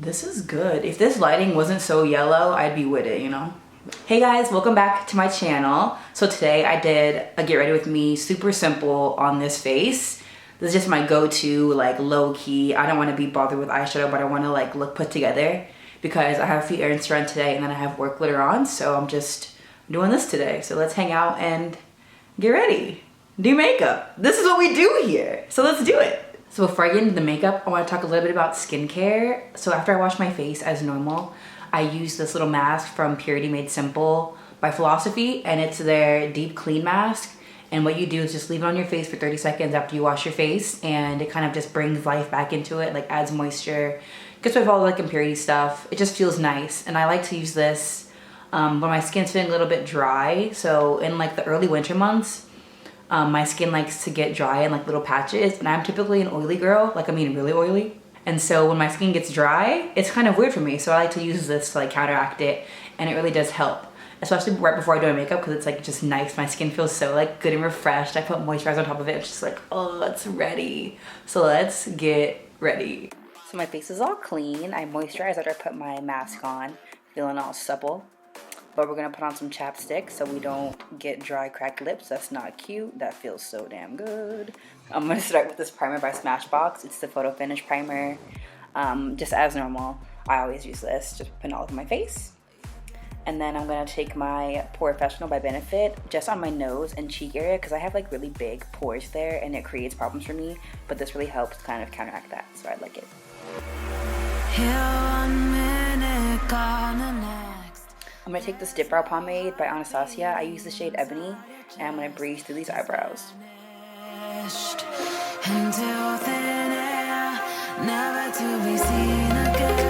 This is good. If this lighting wasn't so yellow, I'd be with it, you know? Hey guys, welcome back to my channel. So today I did a get ready with me, super simple on this face. This is just my go-to, like low key. I don't want to be bothered with eyeshadow, but I want to like look put together because I have a few errands to run today and then I have work later on. So I'm just doing this today. So let's hang out and get ready. Do makeup. This is what we do here. So let's do it. So before I get into the makeup, I want to talk a little bit about skincare. So after I wash my face as normal, I use this little mask from Purity Made Simple by Philosophy, and it's their deep clean mask. And what you do is just leave it on your face for 30 seconds after you wash your face, and it kind of just brings life back into it, like adds moisture, gets rid of all the like impurity stuff. It just feels nice, and I like to use this when my skin's feeling a little bit dry. So in like the early winter months, my skin likes to get dry in like little patches, and I'm typically an oily girl, like I mean really oily. And so when my skin gets dry, it's kind of weird for me. So I like to use this to like counteract it, and it really does help. Especially right before I do my makeup, because it's like just nice. My skin feels so like good and refreshed. I put moisturizer on top of it. It's just like, oh, it's ready. So let's get ready. So my face is all clean. I moisturized after I put my mask on, feeling all supple. But we're gonna put on some chapstick so we don't get dry, cracked lips. That's not cute. That feels so damn good. I'm gonna start with this primer by Smashbox. It's the Photo Finish Primer. Just as normal, I always use this. Just put it all over my face. And then I'm gonna take my Porefessional by Benefit just on my nose and cheek area because I have like really big pores there and it creates problems for me. But this really helps kind of counteract that, so I like it. I'm gonna take this Dipbrow pomade by Anastasia. I use the shade Ebony, and I'm gonna breeze through these eyebrows. Until thin air, never to be seen again.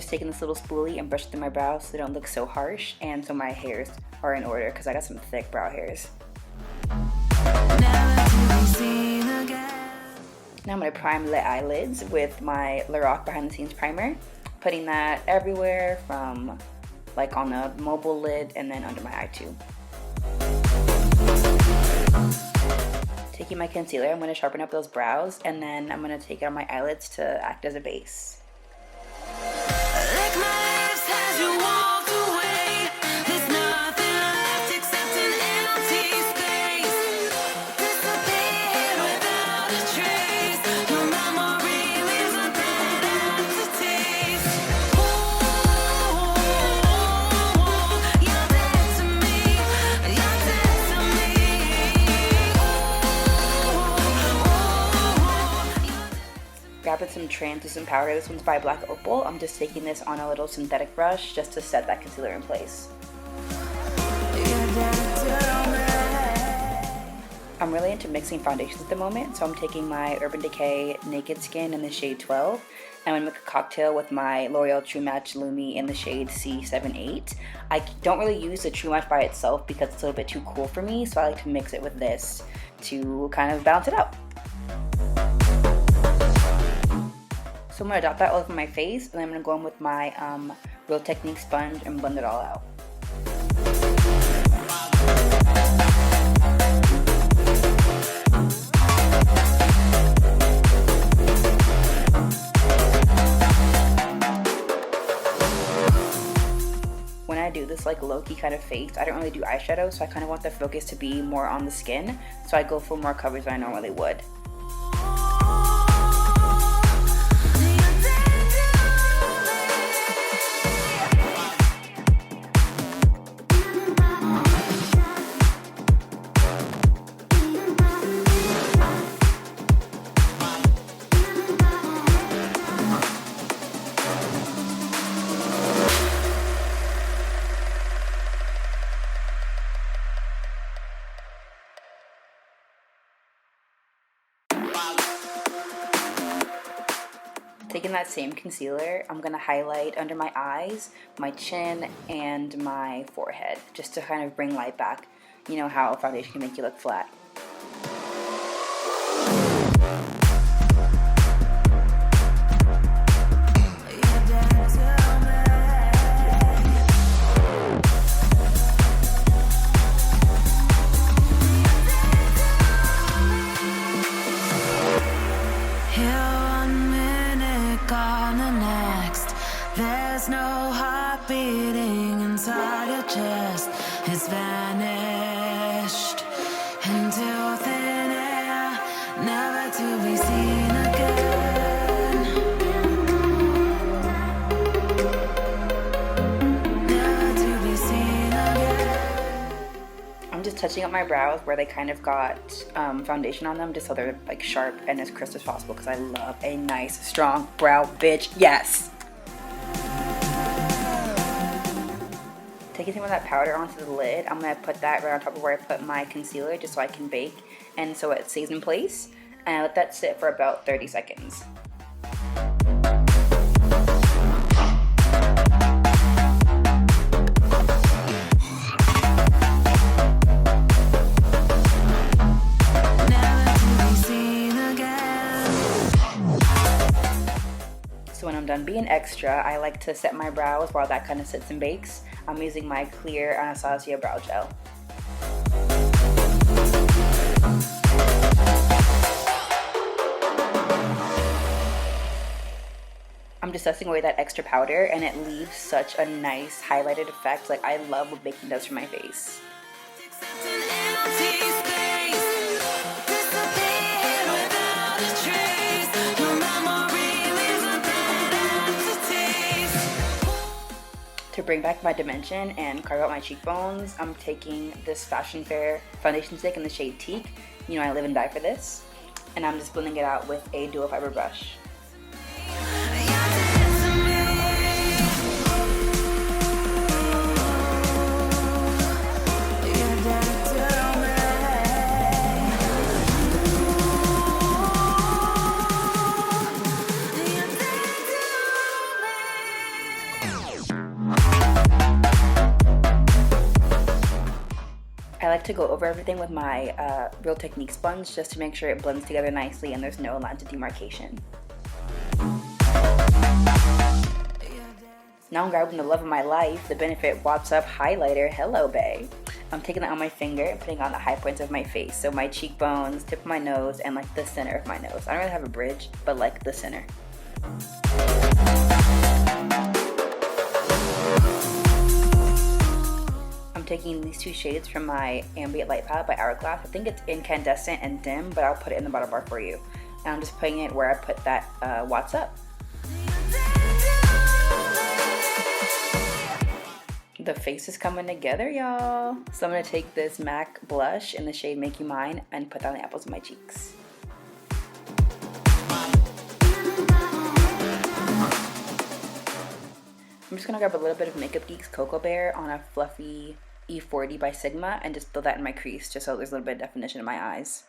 Taking this little spoolie and brush through my brows so they don't look so harsh and so my hairs are in order because I got some thick brow hairs. Now I'm going to prime the eyelids with my Lorac Behind the Scenes primer, putting that everywhere from like on the mobile lid and then under my eye too. Taking my concealer, I'm going to sharpen up those brows and then I'm going to take it on my eyelids to act as a base. Grabbing some translucent powder. This one's by Black Opal. I'm just taking this on a little synthetic brush just to set that concealer in place. I'm really into mixing foundations at the moment, so I'm taking my Urban Decay Naked Skin in the shade 12. And I'm gonna make a cocktail with my L'Oreal True Match Lumi in the shade C78. I don't really use the True Match by itself because it's a little bit too cool for me, so I like to mix it with this to kind of balance it out. So I'm going to dot that all over my face, and then I'm going to go in with my Real Technique sponge and blend it all out. When I do this like low-key kind of face, I don't really do eyeshadow, so I kind of want the focus to be more on the skin, so I go for more coverage than I normally would. Taking that same concealer, I'm gonna highlight under my eyes, my chin, and my forehead, just to kind of bring light back. You know how foundation can make you look flat. There's no heart beating inside your chest. It's vanished into thin air, never to be seen again. Never to be seen again. I'm just touching up my brows where they kind of got foundation on them, just so they're like sharp and as crisp as possible, because I love a nice strong brow, bitch. Yes. Taking some of that powder onto the lid, I'm going to put that right on top of where I put my concealer, just so I can bake and so it stays in place. And I let that sit for about 30 seconds. So when I'm done being extra, I like to set my brows while that kind of sits and bakes. I'm using my clear Anastasia brow gel. I'm just dusting away that extra powder, and it leaves such a nice highlighted effect. Like, I love what baking does for my face. To bring back my dimension and carve out my cheekbones, I'm taking this Fashion Fair foundation stick in the shade Teak. You know I live and die for this. And I'm just blending it out with a dual fiber brush. I like to go over everything with my Real Technique sponge just to make sure it blends together nicely and there's no lines of demarcation. Now I'm grabbing the love of my life, the Benefit Watts Up highlighter. Hello, bae. I'm taking that on my finger and putting on the high points of my face. So my cheekbones, tip of my nose, and like the center of my nose. I don't really have a bridge, but like the center. I'm taking these two shades from my Ambient Light Palette by Hourglass. I think it's Incandescent and Dim, but I'll put it in the bottom bar for you. And I'm just putting it where I put that Watts Up. The face is coming together, y'all. So I'm gonna take this MAC blush in the shade Make You Mine and put that on the apples of my cheeks. I'm just gonna grab a little bit of Makeup Geek's Cocoa Bear on a fluffy E40 by Sigma and just build that in my crease, just so there's a little bit of definition in my eyes.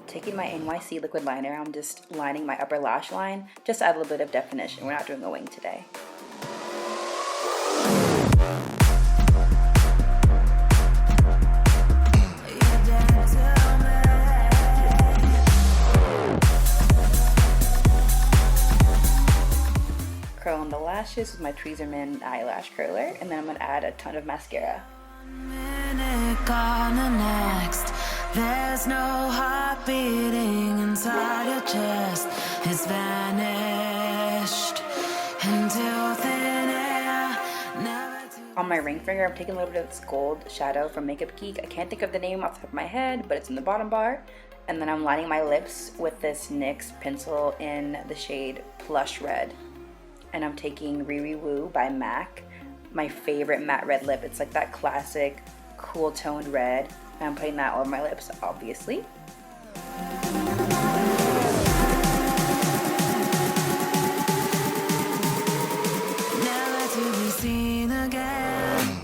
Taking my NYC Liquid Liner, I'm just lining my upper lash line, just to add a little bit of definition. We're not doing a wing today. Curling the lashes with my Tweezerman eyelash curler, and then I'm going to add a ton of mascara. There's no heart beating inside your chest. It's vanished into thin air. On my ring finger, I'm taking a little bit of this gold shadow from Makeup Geek. I can't think of the name off the top of my head, but it's in the bottom bar. And then I'm lining my lips with this NYX pencil in the shade Plush Red. And I'm taking Riri Woo by MAC, my favorite matte red lip. It's like that classic cool toned red. And I'm putting that over my lips, obviously. Never to be seen again.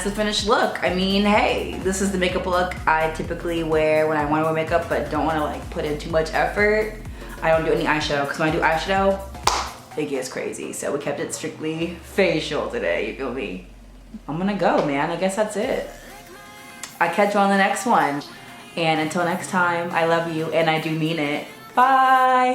that's the finished look. I mean, hey, this is the makeup look I typically wear when I want to wear makeup but don't want to like put in too much effort. I don't do any eyeshadow because when I do eyeshadow, it gets crazy. So we kept it strictly facial today, you feel me? I'm gonna go, man. I guess that's it. I'll catch you on the next one. And until next time, I love you and I do mean it. Bye.